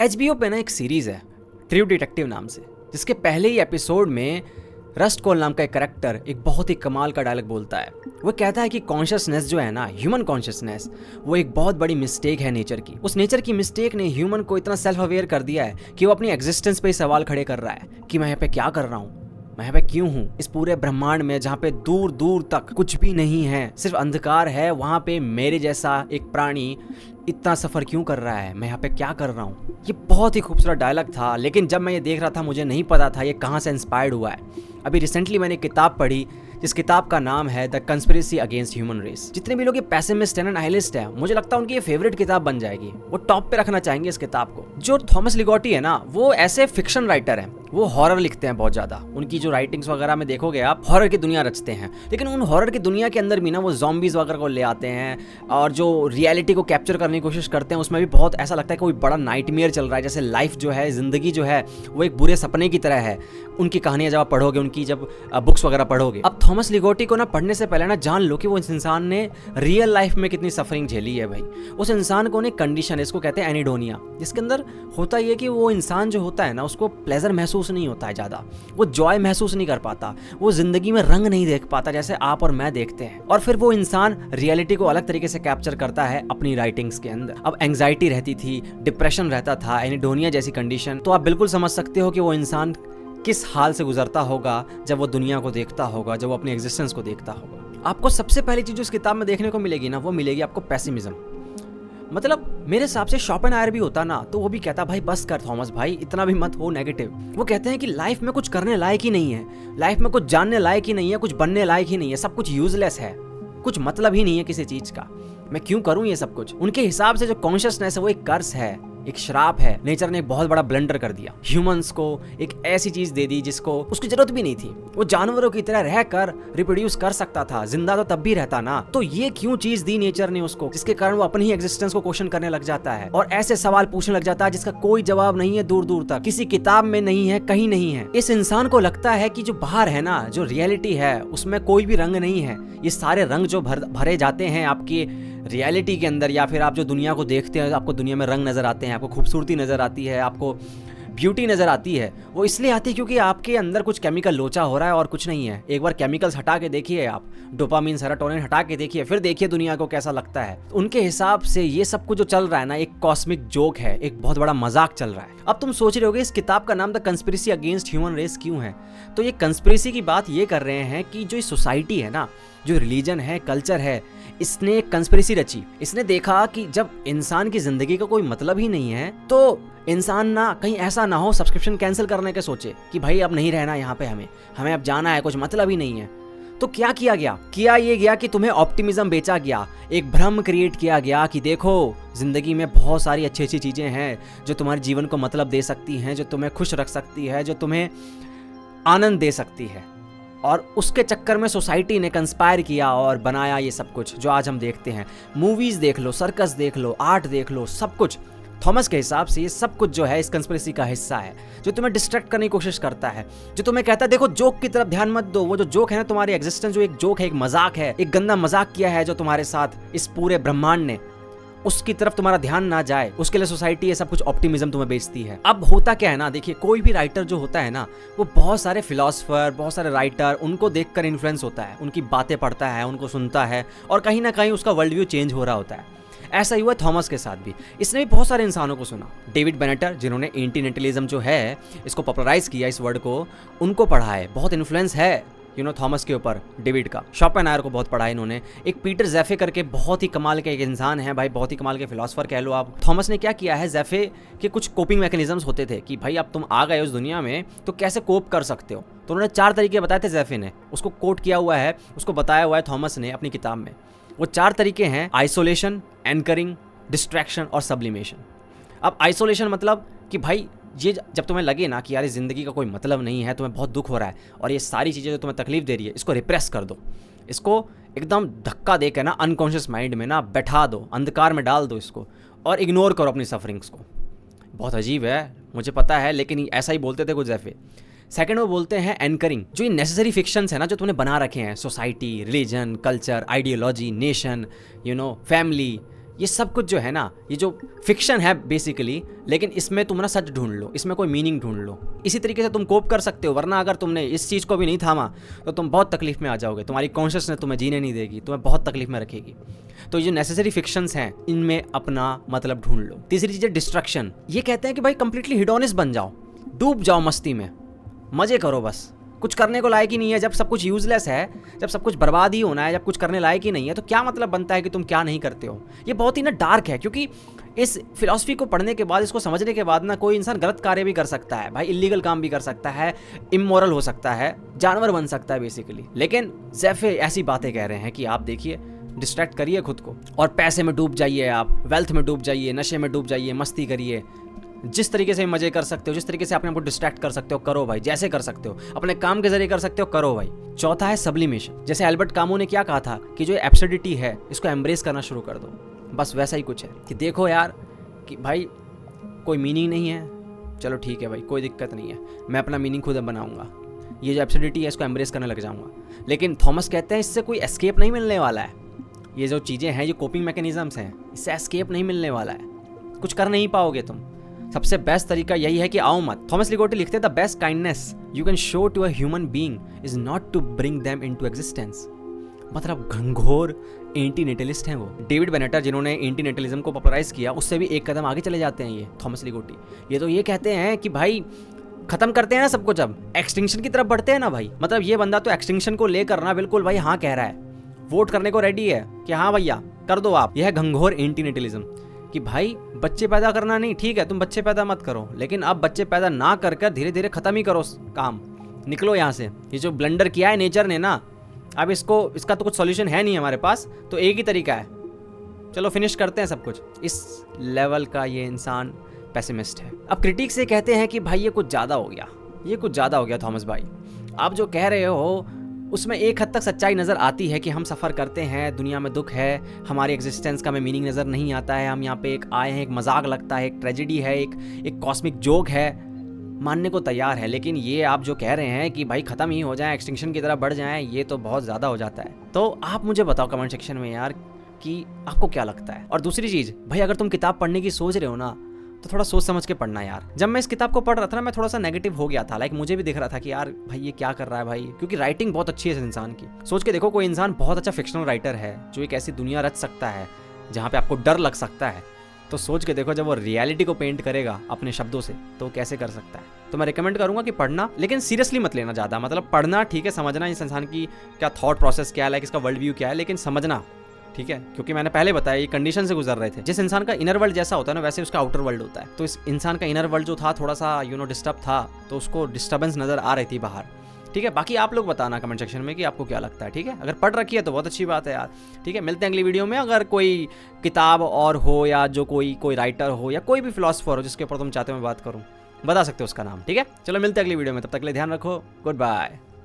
HBO पे ना एक सीरीज है ट्रू डिटेक्टिव नाम से, जिसके पहले ही एपिसोड में रस्ट कोल नाम का एक करेक्टर एक बहुत ही कमाल का डायलॉग बोलता है। वो कहता है कि कॉन्शियसनेस जो है ना, ह्यूमन कॉन्शियसनेस, वो एक बहुत बड़ी मिस्टेक है नेचर की। उस नेचर की मिस्टेक ने ह्यूमन को इतना सेल्फ अवेयर कर दिया है कि वो अपनी एग्जिस्टेंस पे ही सवाल खड़े कर रहा है कि मैं यहाँ पे क्या कर रहा हूँ, मैं यहाँ पे क्यों हूँ। इस पूरे ब्रह्मांड में जहाँ पे दूर दूर तक कुछ भी नहीं है, सिर्फ अंधकार है, वहाँ पे मेरे जैसा एक प्राणी इतना सफ़र क्यों कर रहा है, मैं यहाँ पे क्या कर रहा हूँ। ये बहुत ही खूबसूरत डायलॉग था, लेकिन जब मैं ये देख रहा था मुझे नहीं पता था ये कहाँ से इंस्पायर्ड हुआ है। अभी रिसेंटली मैंने एक किताब पढ़ी जिस किताब का नाम है the conspiracy against human race. जितने भी लोग ये पैसिमिस्ट हैं, नाइलिस्ट हैं, मुझे लगता है उनकी ये फेवरेट किताब बन जाएगी। वो टॉप पे रखना चाहेंगे इस किताब को। जो थॉमस लिगोटी है ना, वो ऐसे फिक्शन राइटर हैं, वो हॉरर लिखते हैं बहुत ज़्यादा। उनकी जो राइटिंग्स वगैरह में देखोगे आप, हॉरर की दुनिया रचते हैं, लेकिन उन हॉरर की दुनिया के अंदर भी ना वो ज़ॉम्बीज़ वगैरह को ले आते हैं और जो रियलिटी को कैप्चर करने की कोशिश करते हैं। उसमें भी बहुत ऐसा लगता है कि कोई बड़ा नाइटमेयर चल रहा है, जैसे लाइफ जो है, ज़िंदगी जो है, वो एक बुरे सपने की तरह है। उनकी कहानियाँ जब आप पढ़ोगे, उनकी जब बुक्स वगैरह पढ़ोगे, अब थॉमस लिगोटी को ना पढ़ने से पहले ना जान लो कि वो इंसान ने रियल लाइफ में कितनी सफरिंग झेली है भाई। उस इंसान को ने कंडीशन, इसको कहते हैं एनिडोनिया, जिसके अंदर होता ये कि वो इंसान जो होता है ना, उसको प्लेजर महसूस नहीं होता है ज़्यादा, वो जॉय महसूस नहीं कर पाता, वो ज़िंदगी में रंग नहीं देख पाता जैसे आप और मैं देखते हैं। और फिर वो इंसान रियलिटी को अलग तरीके से कैप्चर करता है अपनी राइटिंग्स के अंदर। अब एंग्जाइटी रहती थी, डिप्रेशन रहता था, एनिडोनिया जैसी कंडीशन, तो आप बिल्कुल समझ सकते हो कि वो इंसान किस हाल से गुजरता होगा जब वो दुनिया को देखता होगा, जब वो अपनी एग्जिस्टेंस को देखता होगा। आपको सबसे पहली चीज़ जो इस किताब में देखने को मिलेगी ना, वो मिलेगी आपको पेसिमिज्म। मतलब मेरे हिसाब से शॉपेनहायर भी होता ना, तो वो भी कहता भाई बस कर थॉमस भाई, इतना भी मत हो नेगेटिव। वो कहते हैं कि लाइफ में कुछ करने लायक ही नहीं है, लाइफ में कुछ जानने लायक ही नहीं है, कुछ बनने लायक ही नहीं है, सब कुछ यूजलेस है, कुछ मतलब ही नहीं है किसी चीज़ का, मैं क्यों करूँ ये सब कुछ। उनके हिसाब से जो कॉन्शियसनेस है वो एक कर्स है, एक श्राप है। नेचर ने एक बहुत बड़ा ब्लंडर कर दिया, ह्यूमंस को एक ऐसी चीज दे दी जिसको उसकी जरूरत भी नहीं थी। वो जानवरों की तरह रहकर रिप्रोड्यूस कर सकता था, जिंदा तो तब भी रहता ना। तो ये क्यों चीज दी नेचर ने उसको, जिसके कारण वो अपनी ही एग्जिस्टेंस को क्वेश्चन करने लग जाता है और ऐसे सवाल पूछने लग जाता है जिसका कोई जवाब नहीं है, दूर दूर तक किसी किताब में नहीं है, कहीं नहीं है। इस इंसान को लगता है कि जो बाहर है ना, जो रियलिटी है, उसमें कोई भी रंग नहीं है। ये सारे रंग जो भरे जाते हैं आपकी रियलिटी के अंदर, या फिर आप जो दुनिया को देखते हैं, आपको दुनिया में रंग नज़र आते हैं, आपको खूबसूरती नज़र आती है, आपको ब्यूटी नज़र आती है, वो इसलिए आती है क्योंकि आपके अंदर कुछ केमिकल लोचा हो रहा है और कुछ नहीं है। एक बार केमिकल्स हटा के देखिए आप, डोपामिन, सेरोटोनिन हटा के देखिए, फिर देखिए दुनिया को कैसा लगता है। उनके हिसाब से ये सब कुछ जो चल रहा है ना, एक कॉस्मिक जोक है, एक बहुत बड़ा मजाक चल रहा है। अब तुम सोच रहे होगे इस किताब का नाम the conspiracy against human race क्यों है। तो ये कंस्पिरेसी की बात ये कर रहे हैं कि जो सोसाइटी है ना, जो रिलीजन है, कल्चर है, इसने एक कंस्पिरेसी रची। इसने देखा कि जब इंसान की जिंदगी का कोई मतलब ही नहीं है, तो इंसान ना कहीं ऐसा ना हो सब्सक्रिप्शन कैंसिल करने के सोचे कि भाई अब नहीं रहना यहाँ पे, हमें अब जाना है, कुछ मतलब ही नहीं है। तो क्या किया गया, किया ये गया कि तुम्हें ऑप्टिमिज्म बेचा गया, एक भ्रम क्रिएट किया गया कि देखो जिंदगी में बहुत सारी अच्छी अच्छी चीजें हैं जो तुम्हारे जीवन को मतलब दे सकती हैं, जो तुम्हें खुश रख सकती है, जो तुम्हें आनंद दे सकती है। और उसके चक्कर में सोसाइटी ने कंस्पायर किया और बनाया ये सब कुछ जो आज हम देखते हैं। मूवीज देख लो, सर्कस देख लो, आर्ट देख लो, सब कुछ थॉमस के हिसाब से ये सब कुछ जो है इस कंस्पिरेसी का हिस्सा है, जो तुम्हें डिस्ट्रैक्ट करने की कोशिश करता है, जो तुम्हें कहता है देखो जोक की तरफ ध्यान मत दो। वो जो जोक है ना, तुम्हारी एग्जिस्टेंस जो एक जोक है, एक मजाक है, एक गंदा मजाक किया है जो तुम्हारे साथ इस पूरे ब्रह्मांड ने, उसकी तरफ तुम्हारा ध्यान ना जाए, उसके लिए सोसाइटी ये सब कुछ ऑप्टिमिज्म तुम्हें बेचती है। अब होता क्या है ना, देखिए कोई भी राइटर जो होता है ना, वो बहुत सारे फिलोसफर, बहुत सारे राइटर, उनको देखकर इन्फ्लुएंस होता है, उनकी बातें पढ़ता है, उनको सुनता है और कहीं ना कहीं उसका वर्ल्ड व्यू चेंज हो रहा होता है। ऐसा ही हुआ थॉमस के साथ भी। इसने भी बहुत सारे इंसानों को सुना। डेविड बेनेटर, जिन्होंने एंटीनेटलिज्म जो है इसको पॉपुलराइज किया, इस वर्ड को, उनको पढ़ा है, बहुत इन्फ्लुएंस है थॉमस के ऊपर डेविड का। शॉपेनहायर को बहुत पढ़ा है इन्होंने। एक पीटर ज़ैफे करके बहुत ही कमाल के एक इंसान है भाई, बहुत ही कमाल के फिलोसफर कह लो आप। थॉमस ने क्या किया है, ज़ैफे के कुछ कोपिंग मैकेनिज्म्स होते थे कि भाई अब तुम आ गए उस दुनिया में तो कैसे कोप कर सकते हो। तो उन्होंने 4 तरीके बताए थे ज़ैफे ने, उसको कोट किया हुआ है, उसको बताया हुआ है थॉमस ने अपनी किताब में। वो 4 तरीके हैं, आइसोलेशन, एंकरिंग, डिस्ट्रैक्शन और सब्लिमेशन। अब आइसोलेशन मतलब कि भाई ये जब तुम्हें लगे ना कि यार ज़िंदगी का कोई मतलब नहीं है, तुम्हें बहुत दुख हो रहा है और ये सारी चीज़ें जो तुम्हें तकलीफ दे रही है, इसको रिप्रेस कर दो, इसको एकदम धक्का देकर ना अनकॉन्शियस माइंड में ना बैठा दो, अंधकार में डाल दो इसको और इग्नोर करो अपनी सफरिंग्स को। बहुत अजीब है, मुझे पता है, लेकिन ऐसा ही बोलते थे कुछ ज़ैफे। सेकंड वो बोलते हैं एंकरिंग, जो ये नेसेसरी फिक्शंस है ना जो तुमने बना रखे हैं, society, religion, culture, ideology, nation, family, ये सब कुछ जो है ना, ये जो फिक्शन है बेसिकली, लेकिन इसमें तुम ना सच ढूंढ लो, इसमें कोई मीनिंग ढूंढ लो। इसी तरीके से तुम कोप कर सकते हो, वरना अगर तुमने इस चीज़ को भी नहीं थामा तो तुम बहुत तकलीफ में आ जाओगे, तुम्हारी कॉन्शियसनेस तुम्हें जीने नहीं देगी, तुम्हें बहुत तकलीफ में रखेगी। तो ये जो नेसेसरी फिक्शंस हैं, इनमें अपना मतलब ढूंढ लो। तीसरी चीज़ है डिस्ट्रक्शन। ये कहते हैं कि भाई कंप्लीटली हिडोनिस्ट बन जाओ, डूब जाओ मस्ती में, मज़े करो, बस कुछ करने को लायक ही नहीं है। जब सब कुछ यूजलेस है, जब सब कुछ बर्बाद ही होना है, जब कुछ करने लायक ही नहीं है, तो क्या मतलब बनता है कि तुम क्या नहीं करते हो। ये बहुत ही ना डार्क है, क्योंकि इस फिलॉसफी को पढ़ने के बाद, इसको समझने के बाद ना, कोई इंसान गलत कार्य भी कर सकता है भाई, इलीगल काम भी कर सकता है, इमोरल हो सकता है, जानवर बन सकता है बेसिकली। लेकिन ज़ैफ़े ऐसी बातें कह रहे हैं कि आप देखिए, डिस्ट्रैक्ट करिए खुद को और पैसे में डूब जाइए, आप वेल्थ में डूब जाइए, नशे में डूब जाइए, मस्ती करिए, जिस तरीके से मजे कर सकते हो, जिस तरीके से अपने आपको डिस्ट्रैक्ट कर सकते हो करो भाई, जैसे कर सकते हो, अपने काम के जरिए कर सकते हो करो भाई। चौथा है सब्लिमेशन। जैसे एल्बर्ट कामू ने क्या कहा था कि जो एब्सर्डिटी है इसको एम्ब्रेस करना शुरू कर दो, बस वैसा ही कुछ है कि देखो यार कि भाई कोई मीनिंग नहीं है, चलो ठीक है भाई, कोई दिक्कत नहीं है, मैं अपना मीनिंग खुद बनाऊंगा, ये जो एब्सर्डिटी है इसको एम्ब्रेस करने लग जाऊंगा। लेकिन थॉमस कहते हैं इससे कोई एस्केप नहीं मिलने वाला है, ये जो चीज़ें हैं, ये कोपिंग मैकेनिज्म्स हैं, इससे एस्केप नहीं मिलने वाला है, कुछ कर नहीं पाओगे तुम। सबसे बेस्ट तरीका यही है कि आओ मत। थॉमस लिगोटी लिखते हैं the best kindness you can show to a human being is not to bring them into existence. मतलब घंघोर एंटीनेटलिस्ट हैं वो। डेविड बेनेटर जिन्होंने एंटीनेटलिज्म को पॉपुलराइज किया, उससे भी एक कदम आगे चले जाते हैं ये थॉमस लिगोटी। ये तो ये कहते हैं कि भाई खत्म करते हैं ना सबको, जब एक्सटिंक्शन की तरफ बढ़ते हैं ना भाई, मतलब ये बंदा तो एक्सटिंक्शन को लेकर ना बिल्कुल भाई हाँ कह रहा है, वोट करने को रेडी है कि हाँ भैया कर दो आप। यह है घंघोर एंटीनेटलिज्म कि भाई बच्चे पैदा करना नहीं, ठीक है तुम बच्चे पैदा मत करो, लेकिन अब बच्चे पैदा ना कर कर धीरे धीरे खत्म ही करो काम, निकलो यहाँ से। ये जो ब्लंडर किया है नेचर ने ना, अब इसका तो कुछ सॉल्यूशन है नहीं हमारे पास, तो एक ही तरीका है, चलो फिनिश करते हैं सब कुछ। इस लेवल का ये इंसान पेसिमिस्ट है। अब क्रिटिक्स से कहते हैं कि भाई ये कुछ ज़्यादा हो गया, ये कुछ ज़्यादा हो गया थॉमस भाई, आप जो कह रहे हो उसमें एक हद तक सच्चाई नज़र आती है कि हम सफ़र करते हैं, दुनिया में दुख है, हमारी एग्जिस्टेंस का हमें मीनिंग नज़र नहीं आता है, हम यहाँ पे एक आए हैं, एक मजाक लगता है, एक ट्रेजेडी है, एक कॉस्मिक जोक है, मानने को तैयार है। लेकिन ये आप जो कह रहे हैं कि भाई ख़त्म ही हो जाए, एक्सटिंक्शन की तरफ बढ़ जाएं, ये तो बहुत ज़्यादा हो जाता है। तो आप मुझे बताओ कमेंट सेक्शन में यार कि आपको क्या लगता है। और दूसरी चीज़ भाई, अगर तुम किताब पढ़ने की सोच रहे हो ना, तो थोड़ा सोच समझ के पढ़ना यार। जब मैं इस किताब को पढ़ रहा था ना, मैं थोड़ा सा नेगेटिव हो गया था, लाइक मुझे भी दिख रहा था कि यार भाई ये क्या कर रहा है भाई, क्योंकि राइटिंग बहुत अच्छी है इस इंसान की। सोच के देखो, कोई इंसान बहुत अच्छा फिक्शनल राइटर है जो एक ऐसी दुनिया रच सकता है जहाँ पे आपको डर लग सकता है, तो सोच के देखो जब वो रियलिटी को पेंट करेगा अपने शब्दों से, तो कैसे कर सकता है। तो मैं रिकमेंड करूंगा कि पढ़ना, लेकिन सीरियसली मत लेना ज़्यादा। मतलब पढ़ना ठीक है, समझना इस इंसान की क्या थॉट प्रोसेस क्या है, लाइक इसका वर्ल्ड व्यू क्या है, लेकिन समझना ठीक है, क्योंकि मैंने पहले बताया ये कंडीशन से गुजर रहे थे। जिस इंसान का इनर वर्ल्ड जैसा होता है ना, वैसे उसका आउटर वर्ल्ड होता है। तो इस इंसान का इनर वर्ल्ड जो था थोड़ा सा डिस्टर्ब था, तो उसको डिस्टर्बेंस नजर आ रही थी बाहर। ठीक है, बाकी आप लोग बताना कमेंट सेक्शन में कि आपको क्या लगता है। ठीक है, अगर पढ़ रखी है तो बहुत अच्छी बात है यार। ठीक है, मिलते हैं अगली वीडियो में। अगर कोई किताब और हो, या जो कोई राइटर हो, या कोई भी फिलोसोफर हो जिसके ऊपर तुम चाहते हो मैं बात करूँ, बता सकते हो उसका नाम। ठीक है, चलो मिलते हैं अगली वीडियो में, तब तक के लिए ध्यान रखो, गुड बाय।